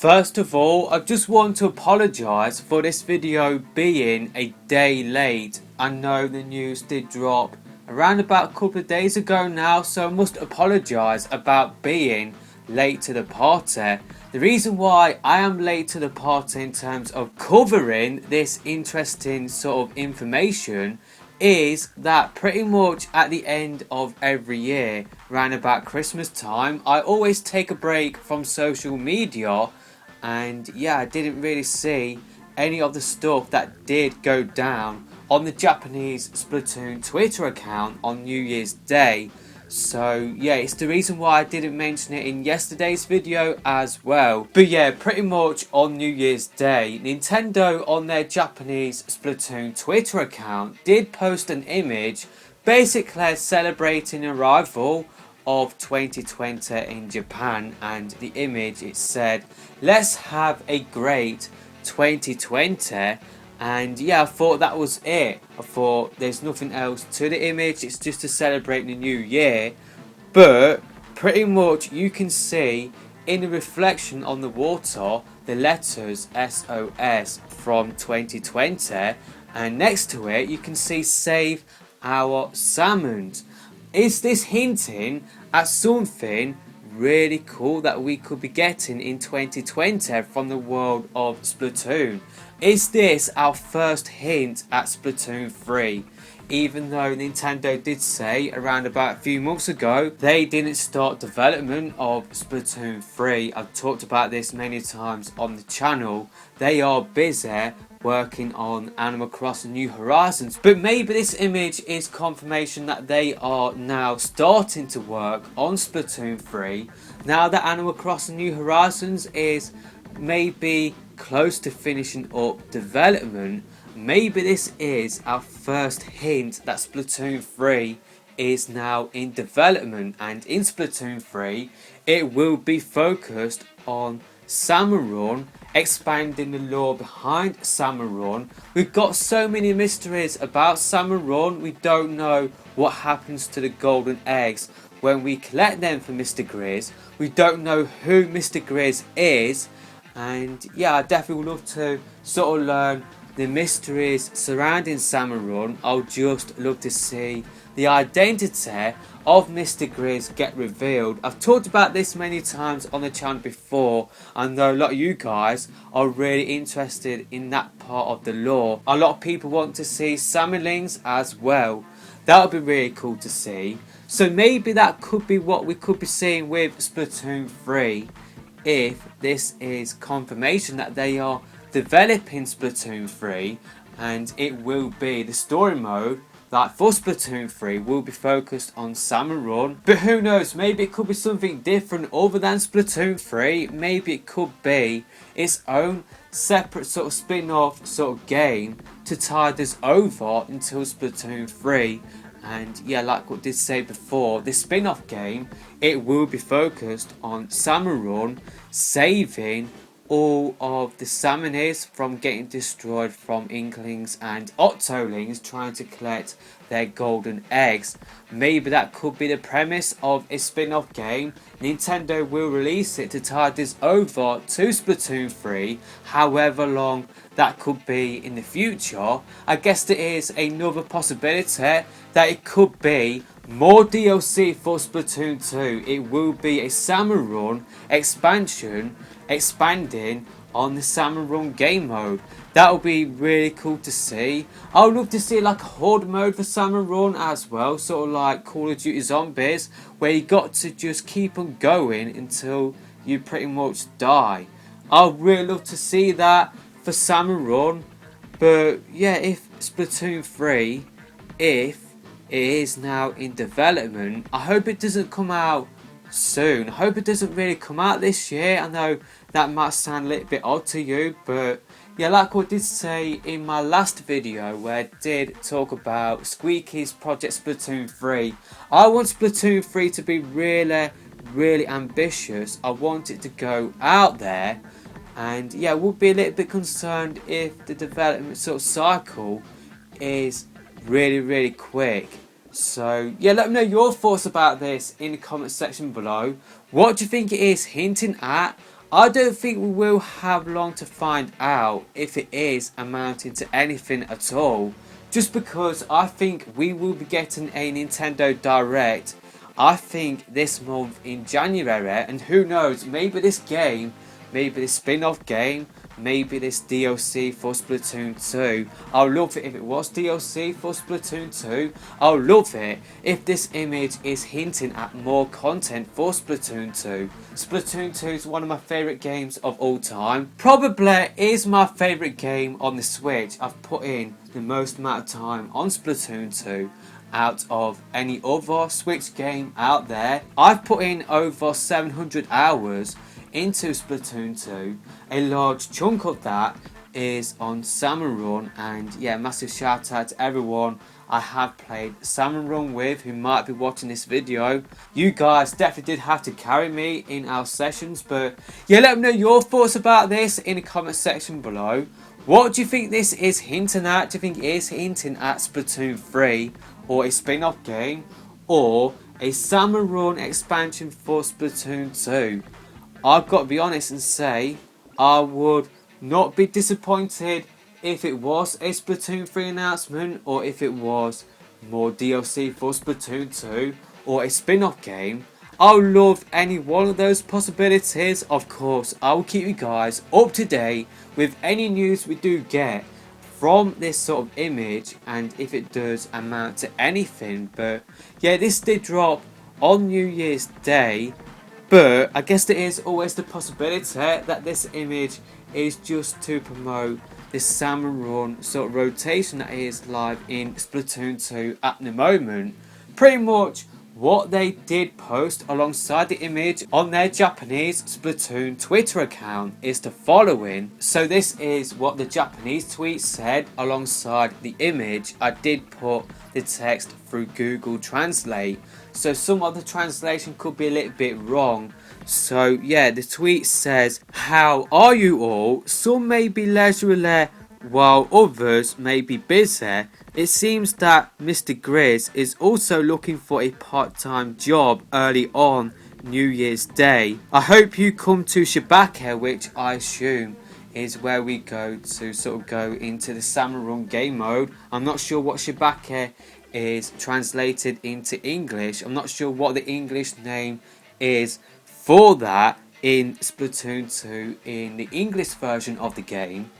First of all, I just want to apologise for this video being a day late. I know the news did drop around about a couple of days ago now, so I must apologise about being late to the party. The reason why I am late to the party in terms of covering this interesting sort of information is that pretty much at the end of every year, around about Christmas time, I always take a break from social media. And yeah, I didn't really see any of the stuff that did go down on the Japanese Splatoon Twitter account on New Year's Day. So yeah, it's the reason why I didn't mention it in yesterday's video as well. But yeah, pretty much on New Year's Day, Nintendo on their Japanese Splatoon Twitter account did post an image basically celebrating the arrival of 2020 in Japan, and the image, it said, "Let's have a great 2020." And yeah, I thought that was it. I thought there's nothing else to the image, it's just to celebrate the new year. But pretty much you can see in the reflection on the water the letters SOS from 2020, and next to it you can see "Save Our Salmons." Is this hinting at something really cool that we could be getting in 2020 from the world of Splatoon? Is this our first hint at Splatoon 3? Even though Nintendo did say around about a few months ago they didn't start development of Splatoon 3. I've talked about this many times on the channel. They are busy working on Animal Crossing New Horizons, but maybe this image is confirmation that they are now starting to work on Splatoon 3 now that Animal Crossing New Horizons is maybe close to finishing up development. Maybe this is our first hint that Splatoon 3 is now in development, and in Splatoon 3 it will be focused on Salmon Run, expanding the lore behind Salmon Run. We've got so many mysteries about Salmon Run. We don't know what happens to the golden eggs when we collect them for Mr. Grizz. We don't know who Mr. Grizz is, and yeah, I definitely would love to sort of learn the mysteries surrounding Salmon Run. I'll just love to see the identity of Mr. Grizz get revealed. I've talked about this many times on the channel before. I know a lot of you guys are really interested in that part of the lore. A lot of people want to see salmonlings as well. That would be really cool to see. So maybe that could be what we could be seeing with Splatoon 3, if this is confirmation that they are developing Splatoon 3, and it will be the story mode that for Splatoon 3 will be focused on Salmon Run. But who knows, maybe it could be something different other than Splatoon 3. Maybe it could be its own separate sort of spin-off sort of game to tide us over until Splatoon 3. And yeah, like what I did say before, this spin-off game, it will be focused on Salmon Run, saving all of the salmonids from getting destroyed from Inklings and Octolings trying to collect their golden eggs. Maybe that could be the premise of a spin-off game. Nintendo will release it to tide us over to Splatoon 3, however long that could be in the future. I guess there is another possibility that it could be more DLC for Splatoon 2. It will be a Salmon Run expansion expanding on the Salmon Run game mode. That would be really cool to see. I would love to see like a horde mode for Salmon Run as well, sort of like Call of Duty Zombies, where you got to just keep on going until you pretty much die. I would really love to see that for Salmon Run. But yeah, if Splatoon 3, if it is now in development, I hope it doesn't come out soon. I hope it doesn't really come out this year. I know that might sound a little bit odd to you, but yeah, like what I did say in my last video where I did talk about Squeaky's Project Splatoon 3, I want Splatoon 3 to be really ambitious. I want it to go out there, and yeah, I would be a little bit concerned if the development sort of cycle is really quick. So yeah, let me know your thoughts about this in the comment section below. What do you think it is hinting at? I don't think we will have long to find out if it is amounting to anything at all, just because I think we will be getting a Nintendo Direct, I think this month in January, and who knows, maybe this game, maybe this spin-off game, maybe this DLC for Splatoon 2. I'll love it if it was DLC for Splatoon 2. I'll love it if this image is hinting at more content for Splatoon 2. Splatoon 2 is one of my favourite games of all time. Probably is my favourite game on the Switch. I've put in the most amount of time on Splatoon 2 out of any other Switch game out there. I've put in over 700 hours into Splatoon 2. A large chunk of that is on Salmon Run, and yeah, massive shout out to everyone I have played Salmon Run with who might be watching this video. You guys definitely did have to carry me in our sessions, but yeah, let me know your thoughts about this in the comment section below. What do you think this is hinting at? Do you think it is hinting at Splatoon 3 or a spin-off game or a Salmon Run expansion for Splatoon 2? I've got to be honest and say I would not be disappointed if it was a Splatoon 3 announcement, or if it was more DLC for Splatoon 2 or a spin-off game. I'll love any one of those possibilities. Of course, I will keep you guys up to date with any news we do get from this sort of image, and if it does amount to anything. But yeah, this did drop on New Year's Day. But I guess there is always the possibility that this image is just to promote this Salmon Run sort of rotation that is live in Splatoon 2 at the moment. Pretty much what they did post alongside the image on their Japanese Splatoon Twitter account is the following. So this is what the Japanese tweet said alongside the image. I did put the text through Google Translate, so some of the translation could be a little bit wrong. So yeah, the tweet says, "How are you all? Some may be leisurely while others may be busy. It seems that Mr. Grizz is also looking for a part-time job early on New Year's Day. I hope you come to Shibaka," which I assume is where we go to sort of go into the Salmon Run game mode. I'm not sure what Shibaka is translated into English. I'm not sure what the English name is for that in Splatoon 2 in the English version of the game.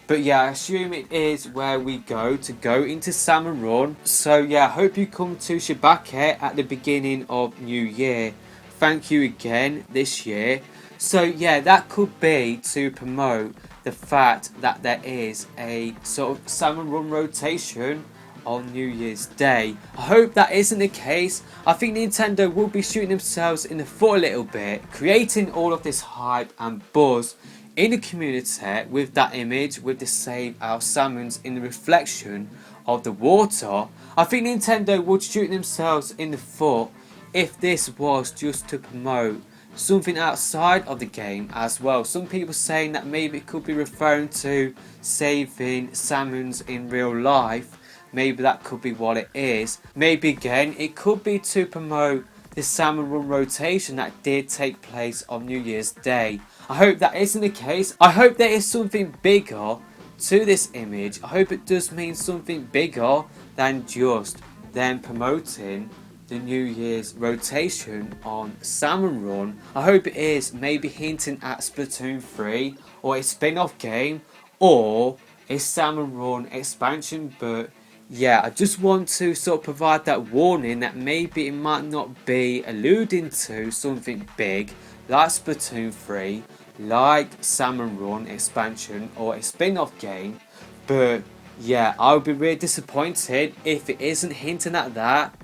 But yeah, I assume it is where we go into Salmon Run. So yeah, I hope you come to Shibaka at the beginning of New Year. Thank you again this year. So yeah, that could be to promote the fact that there is a sort of Salmon Run rotation on New Year's Day. I hope that isn't the case. I think Nintendo will be shooting themselves in the foot a little bit, creating all of this hype and buzz in the community with that image, with the Save Our Salmons in the reflection of the water. I think Nintendo would shoot themselves in the foot if this was just to promote something outside of the game as well. Some people saying that maybe it could be referring to saving salmons in real life. Maybe that could be what it is. Maybe again it could be to promote the Salmon Run rotation that did take place on New Year's Day. I hope that isn't the case. I hope there is something bigger to this image. I hope it does mean something bigger than just them promoting the New Year's rotation on Salmon Run. I hope it is maybe hinting at Splatoon 3 or a spin-off game or a Salmon Run expansion. But yeah, I just want to sort of provide that warning that maybe it might not be alluding to something big like Splatoon 3, like Salmon Run expansion or a spin-off game. But yeah, I would be really disappointed if it isn't hinting at that.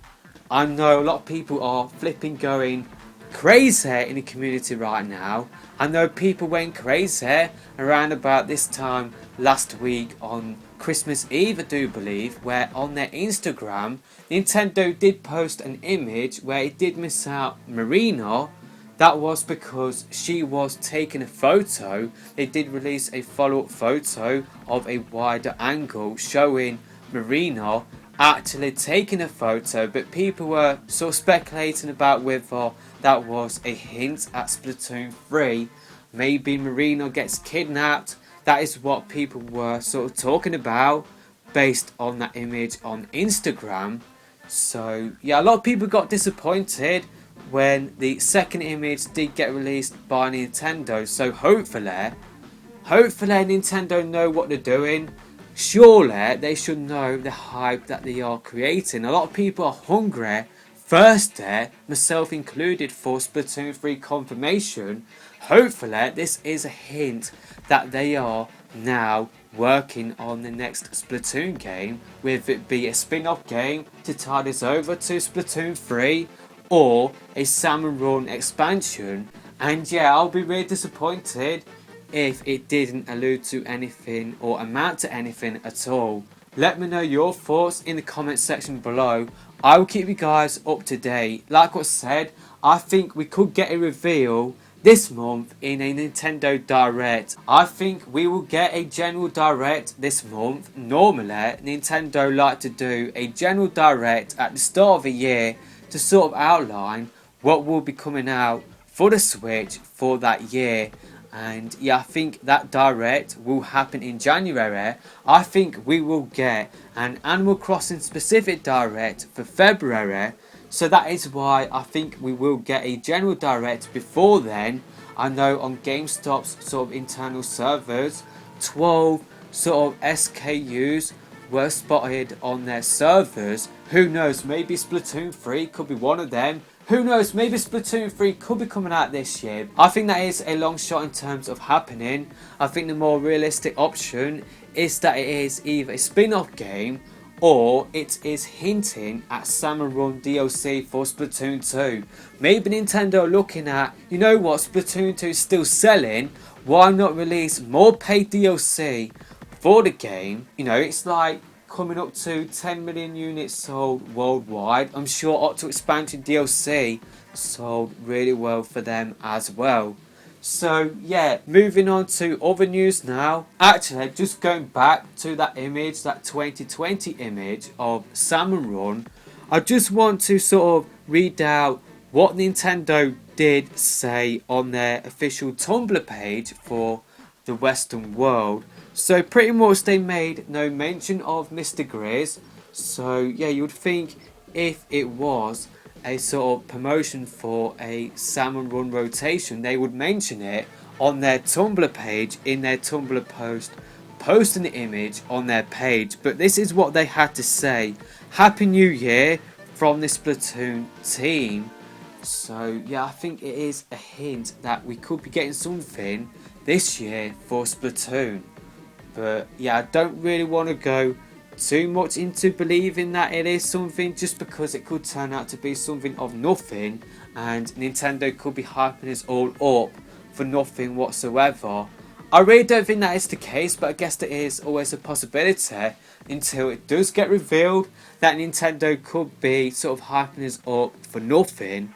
I know a lot of people are flipping going crazy in the community right now. I know people went crazy around about this time last week on Christmas Eve, I do believe, where on their Instagram Nintendo did post an image where it did miss out Marina. That was because she was taking a photo. They did release a follow-up photo of a wider angle showing Marina actually taking a photo, but people were sort of speculating about whether that was a hint at Splatoon 3. maybe Marino gets kidnapped. That is what people were sort of talking about based on that image on Instagram. So yeah, a lot of people got disappointed when the second image did get released by Nintendo. So hopefully Nintendo know what they're doing. Surely they should know the hype that they are creating. A lot of people are hungry, thirsty, myself included, for Splatoon 3 confirmation. Hopefully this is a hint that they are now working on the next Splatoon game, whether it be a spin-off game to tie this over to Splatoon 3 or a Salmon Run expansion. And yeah, I'll be really disappointed if it didn't allude to anything or amount to anything at all. Let me know your thoughts in the comment section below. I will keep you guys up to date. Like I said, I think we could get a reveal this month in a Nintendo Direct. I think we will get a general Direct this month. Normally, Nintendo like to do a general Direct at the start of the year to sort of outline what will be coming out for the Switch for that year. And yeah, I think that Direct will happen in January. I think we will get an Animal Crossing specific Direct for February. So that is why I think we will get a general Direct before then. I know on GameStop's sort of internal servers, 12 sort of SKUs were spotted on their servers. Who knows, maybe Splatoon 3 could be one of them. Who knows, maybe Splatoon 3 could be coming out this year. I think that is a long shot in terms of happening. I think the more realistic option is that it is either a spin-off game or it is hinting at Salmon Run DLC for Splatoon 2. Maybe Nintendo looking at, you know what, Splatoon 2 is still selling, why not release more paid DLC for the game? You know, it's like coming up to 10 million units sold worldwide. I'm sure Octo Expansion DLC sold really well for them as well. So yeah, moving on to other news now. Actually, just going back to that image, that 2020 image of Salmon Run, I just want to sort of read out what Nintendo did say on their official Tumblr page for the Western world. So pretty much they made no mention of Mr. Grizz. So yeah, you would think if it was a sort of promotion for a Salmon Run rotation, they would mention it on their Tumblr page, in their Tumblr post, posting the image on their page. But this is what they had to say: Happy New Year from the Splatoon team. So yeah, I think it is a hint that we could be getting something this year for Splatoon. But yeah, I don't really want to go too much into believing that it is something, just because it could turn out to be something of nothing and Nintendo could be hyping us all up for nothing whatsoever. I really don't think that is the case, but I guess there is always a possibility until it does get revealed that Nintendo could be sort of hyping us up for nothing.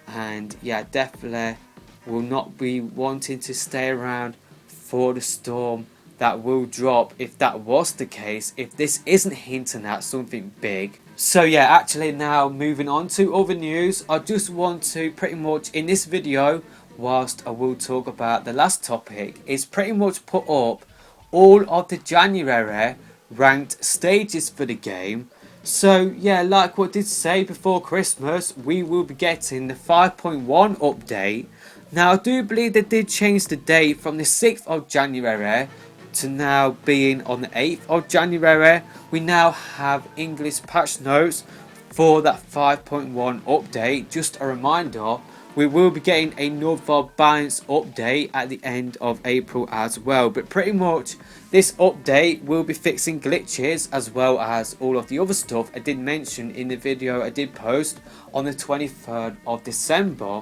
And yeah, definitely will not be wanting to stay around for the storm that will drop if that was the case, if this isn't hinting at something big. So yeah, actually now moving on to other news, I just want to pretty much in this video, whilst I will talk about the last topic, is pretty much put up all of the January ranked stages for the game. So yeah, like what I did say before Christmas, we will be getting the 5.1 update. Now I do believe they did change the date from the 6th of January to now being on the 8th of January. We now have English patch notes for that 5.1 update. Just a reminder, we will be getting another balance update at the end of April as well. But pretty much this update will be fixing glitches as well as all of the other stuff I did mention in the video I did post on the 23rd of December.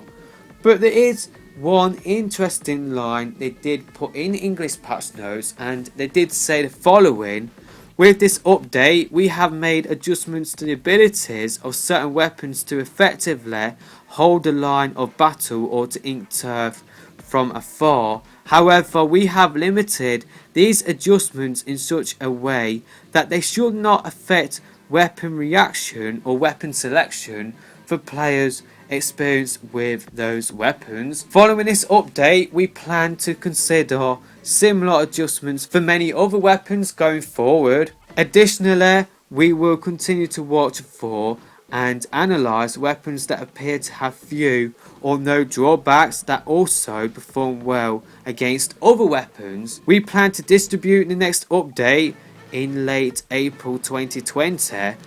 But there is one interesting line they did put in English patch notes, and they did say the following: with this update, we have made adjustments to the abilities of certain weapons to effectively hold the line of battle or to ink turf from afar. However, we have limited these adjustments in such a way that they should not affect weapon reaction or weapon selection for players experience with those weapons. Following this update, we plan to consider similar adjustments for many other weapons going forward. Additionally, we will continue to watch for and analyse weapons that appear to have few or no drawbacks that also perform well against other weapons. We plan to distribute the next update in late April 2020.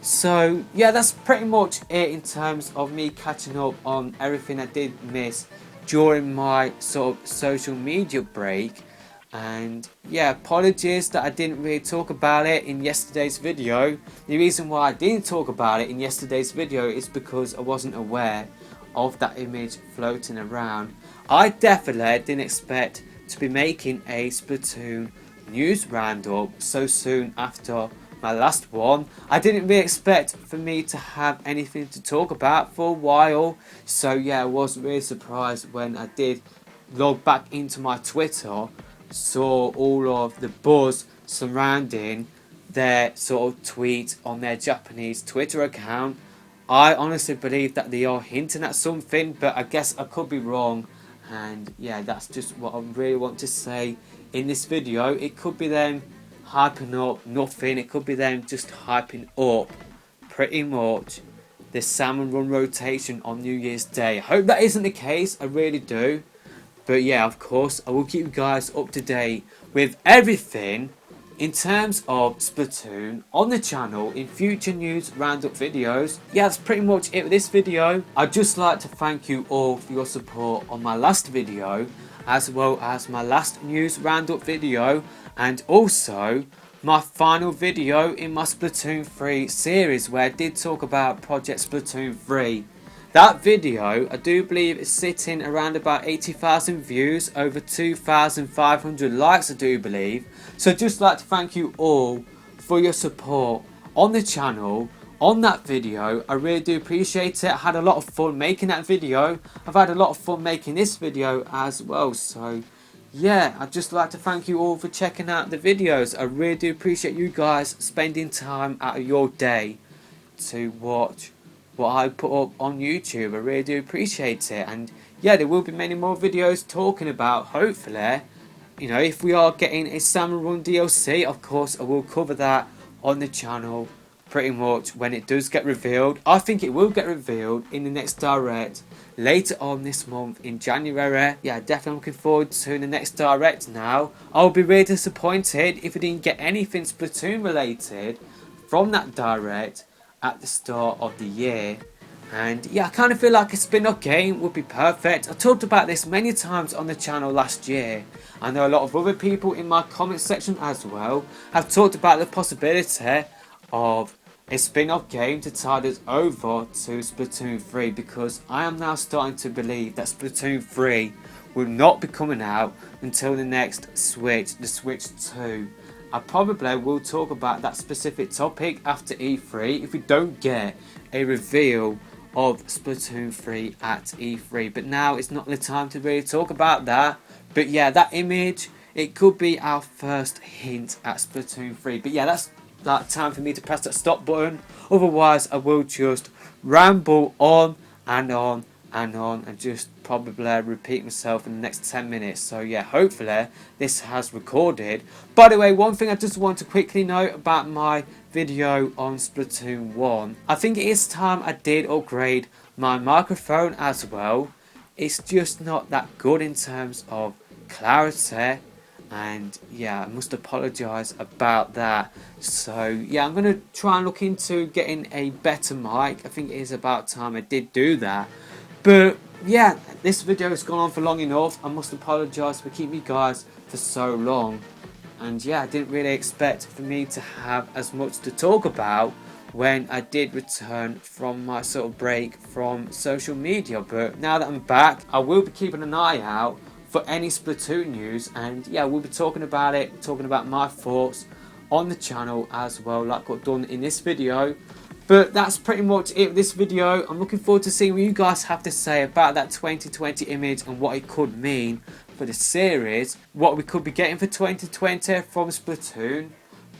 So yeah, that's pretty much it in terms of me catching up on everything I did miss during my sort of social media break. And yeah, apologies that I didn't really talk about it in yesterday's video. The reason why I didn't talk about it in yesterday's video is because I wasn't aware of that image floating around. I definitely didn't expect to be making a Splatoon news roundup so soon after my last one. I didn't really expect for me to have anything to talk about for a while. So yeah, I was really surprised when I did log back into my Twitter, saw all of the buzz surrounding their sort of tweet on their Japanese Twitter account. I honestly believe that they are hinting at something, but I guess I could be wrong. And yeah, that's just what I really want to say in this video. It could be them hyping up nothing. It could be them just hyping up pretty much the Salmon Run rotation on New Year's Day. I hope that isn't the case. I really do. But yeah, of course, I will keep you guys up to date with everything in terms of Splatoon on the channel in future news roundup videos. Yeah, that's pretty much it with this video. I'd just like to thank you all for your support on my last video, as well as my last news roundup video, and also my final video in my Splatoon 3 series where I did talk about Project Splatoon 3. That video, I do believe, is sitting around about 80,000 views, over 2,500 likes, I do believe. So I'd just like to thank you all for your support on the channel, on that video. I really do appreciate it. I had a lot of fun making that video. I've had a lot of fun making this video as well. So yeah, I'd just like to thank you all for checking out the videos. I really do appreciate you guys spending time out of your day to watch what I put up on YouTube. I really do appreciate it. And yeah, there will be many more videos talking about, hopefully, you know, if we are getting a Salmon Run DLC, of course I will cover that on the channel pretty much when it does get revealed. I think it will get revealed in the next direct later on this month in January. Yeah, definitely looking forward to the next direct now. I'll be really disappointed if we didn't get anything Splatoon related from that direct at the start of the year. And yeah, I kind of feel like a spin-off game would be perfect. I talked about this many times on the channel last year. I know a lot of other people in my comment section as well have talked about the possibility of a spin-off game to tide us over to Splatoon 3, because I am now starting to believe that Splatoon 3 will not be coming out until the next Switch, the Switch 2. I probably will talk about that specific topic after E3 if we don't get a reveal of Splatoon 3 at E3. But now it's not the time to really talk about that. But yeah, that image, it could be our first hint at Splatoon 3. But yeah, that's that time for me to press that stop button. Otherwise, I will just ramble on and on and on and just probably repeat myself in the next 10 minutes. So yeah, hopefully this has recorded. By the way, one thing I just want to quickly note about my video on Splatoon 1, I think it is time I did upgrade my microphone as well. It's just not that good in terms of clarity, and yeah, I must apologise about that. So yeah, I'm going to try and look into getting a better mic. I think it is about time I did do that. But yeah, this video has gone on for long enough. I must apologise for keeping you guys for so long. And yeah, I didn't really expect for me to have as much to talk about when I did return from my sort of break from social media. But now that I'm back, I will be keeping an eye out for any Splatoon news. And yeah, we'll be talking about it, talking about my thoughts on the channel as well, like I've done in this video. But that's pretty much it with this video. I'm looking forward to seeing what you guys have to say about that 2020 image and what it could mean for the series, what we could be getting for 2020 from Splatoon.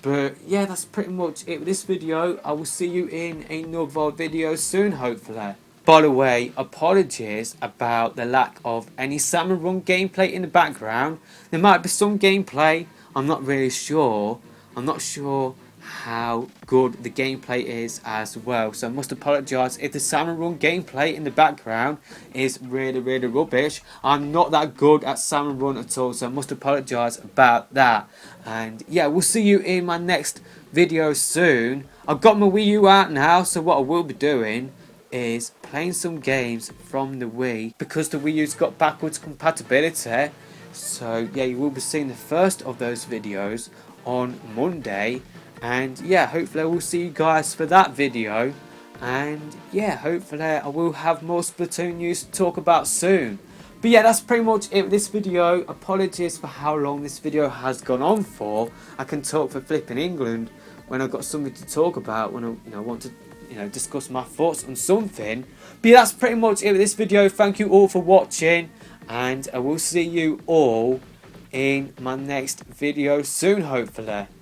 But yeah, that's pretty much it with this video. I will see you in another video soon, hopefully. By the way, apologies about the lack of any Salmon Run gameplay in the background. There might be some gameplay, I'm not really sure. I'm not sure how good the gameplay is as well. So I must apologise if the Salmon Run gameplay in the background is really rubbish. I'm not that good at Salmon Run at all, so I must apologise about that. And yeah, we'll see you in my next video soon. I've got my Wii U out now, so what I will be doing is playing some games from the Wii, because the Wii U's got backwards compatibility. So yeah, you will be seeing the first of those videos on Monday, and yeah, hopefully I will see you guys for that video, and yeah, hopefully I will have more Splatoon news to talk about soon. But yeah, that's pretty much it with this video. Apologies for how long this video has gone on for. I can talk for flipping England when I've got something to talk about, when I want to discuss my thoughts on something. But yeah, that's pretty much it with this video. Thank you all for watching, and I will see you all in my next video soon, hopefully.